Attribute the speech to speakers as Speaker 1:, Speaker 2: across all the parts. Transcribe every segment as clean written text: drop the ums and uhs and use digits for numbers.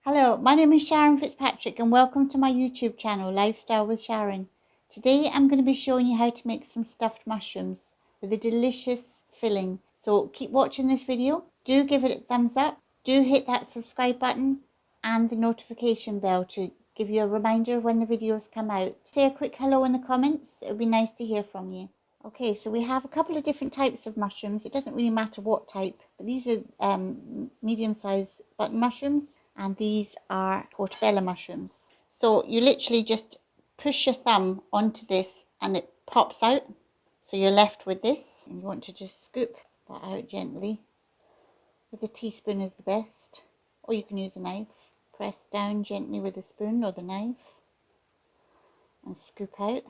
Speaker 1: Hello, my name is Sharon Fitzpatrick and welcome to my YouTube channel, Lifestyle with Sharon. Today I'm going to be showing you how to make some stuffed mushrooms with a delicious filling. So keep watching this video, do give it a thumbs up, do hit that subscribe button and the notification bell to give you a reminder when the videos come out. Say a quick hello in the comments, it would be nice to hear from you. Okay, so we have a couple of different types of mushrooms. It doesn't really matter what type, but these are medium-sized button mushrooms, and these are portobello mushrooms. So you literally just push your thumb onto this and it pops out. So you're left with this, and you want to just scoop that out gently. With a teaspoon is the best, or you can use a knife. Press down gently with a spoon or the knife and scoop out.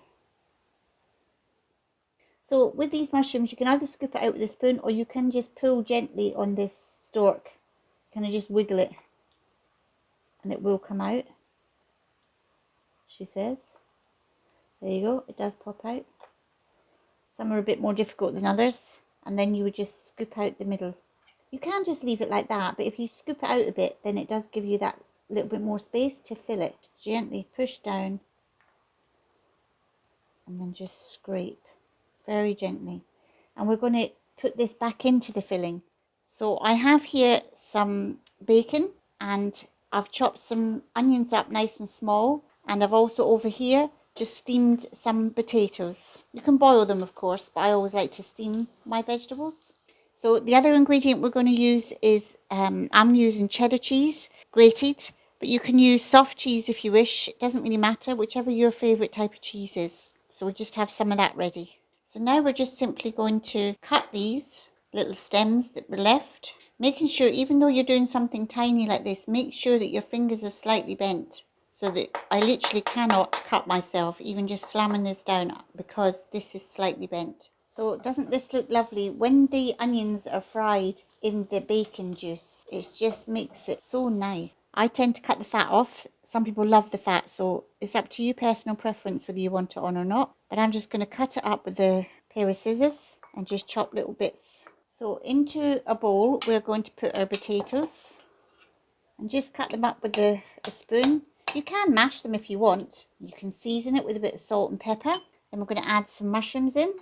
Speaker 1: So with these mushrooms, you can either scoop it out with a spoon or you can just pull gently on this stalk. Kind of just wiggle it and it will come out, she says. There you go, it does pop out. Some are a bit more difficult than others, and then you would just scoop out the middle. You can just leave it like that, but if you scoop it out a bit, then it does give you that little bit more space to fill it. Gently push down and then just scrape very gently. And we're going to put this back into the filling. So I have here some bacon, and I've chopped some onions up nice and small, and I've also over here just steamed some potatoes. You can boil them of course, but I always like to steam my vegetables. So the other ingredient we're going to use is, I'm using cheddar cheese, grated, but you can use soft cheese if you wish. It doesn't really matter, whichever your favourite type of cheese is. So we just have some of that ready. So now we're just simply going to cut these little stems that were left, making sure, even though you're doing something tiny like this, make sure that your fingers are slightly bent, so that I literally cannot cut myself even just slamming this down, because this is slightly bent. So doesn't this look lovely? When the onions are fried in the bacon juice, it just makes it so nice. I tend to cut the fat off. Some people love the fat, so it's up to you, personal preference, whether you want it on or not. But I'm just going to cut it up with a pair of scissors and just chop little bits. So into a bowl, we're going to put our potatoes and just cut them up with a spoon. You can mash them if you want. You can season it with a bit of salt and pepper. Then we're going to add some mushrooms in.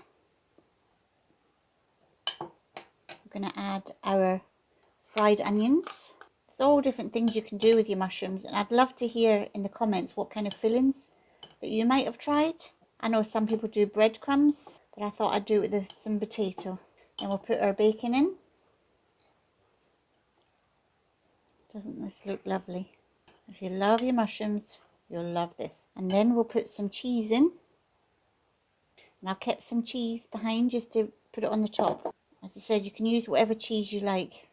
Speaker 1: We're going to add our fried onions. There's all different things you can do with your mushrooms, and I'd love to hear in the comments what kind of fillings that you might have tried. I know some people do breadcrumbs, but I thought I'd do it with some potato. Then we'll put our bacon in. Doesn't this look lovely? If you love your mushrooms, you'll love this. And then we'll put some cheese in. And I've kept some cheese behind just to put it on the top. As I said, you can use whatever cheese you like,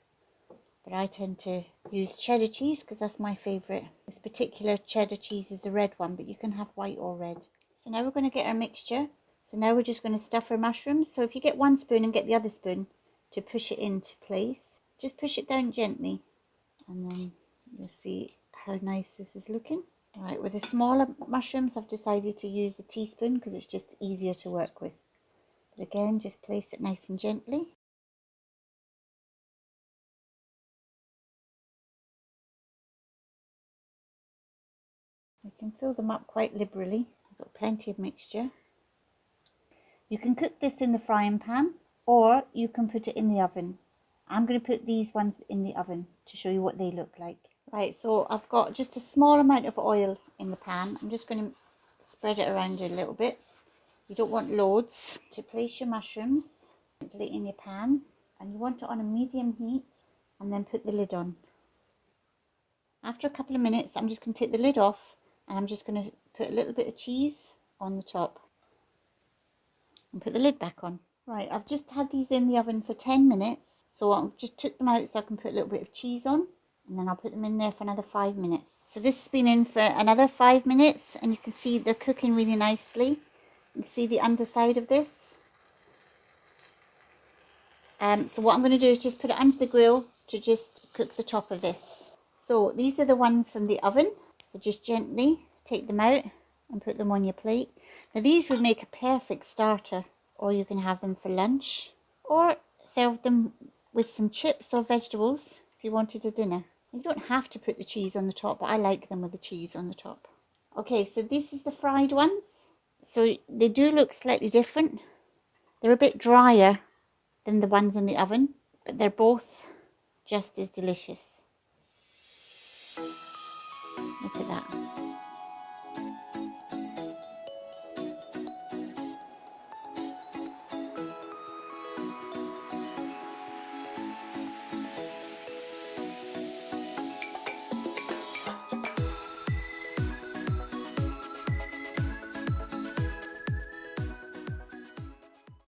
Speaker 1: but I tend to use cheddar cheese because that's my favourite. This particular cheddar cheese is the red one, but you can have white or red. So now we're going to get our mixture. So now we're just going to stuff our mushrooms. So if you get one spoon and get the other spoon to push it into place, just push it down gently, and then you'll see how nice this is looking. Right, with the smaller mushrooms, I've decided to use a teaspoon because it's just easier to work with. But again, just place it nice and gently. You can fill them up quite liberally. I've got plenty of mixture. You can cook this in the frying pan, or you can put it in the oven. I'm going to put these ones in the oven to show you what they look like. Right, so I've got just a small amount of oil in the pan. I'm just going to spread it around a little bit. You don't want loads. To place your mushrooms gently in your pan, and you want it on a medium heat, and then put the lid on. After a couple of minutes, I'm just going to take the lid off, and I'm just going to put a little bit of cheese on the top and put the lid back on. Right, I've just had these in the oven for 10 minutes, so I just took them out so I can put a little bit of cheese on, and then I'll put them in there for another 5 minutes. So this has been in for another 5 minutes, and you can see they're cooking really nicely. You can see the underside of this. So what I'm going to do is just put it onto the grill to just cook the top of this. So these are the ones from the oven. So just gently take them out and put them on your plate. Now these would make a perfect starter, or you can have them for lunch, or serve them with some chips or vegetables if you wanted a dinner. You don't have to put the cheese on the top, but I like them with the cheese on the top. Okay, so this is the fried ones. So they do look slightly different. They're a bit drier than the ones in the oven, but they're both just as delicious. Look at that.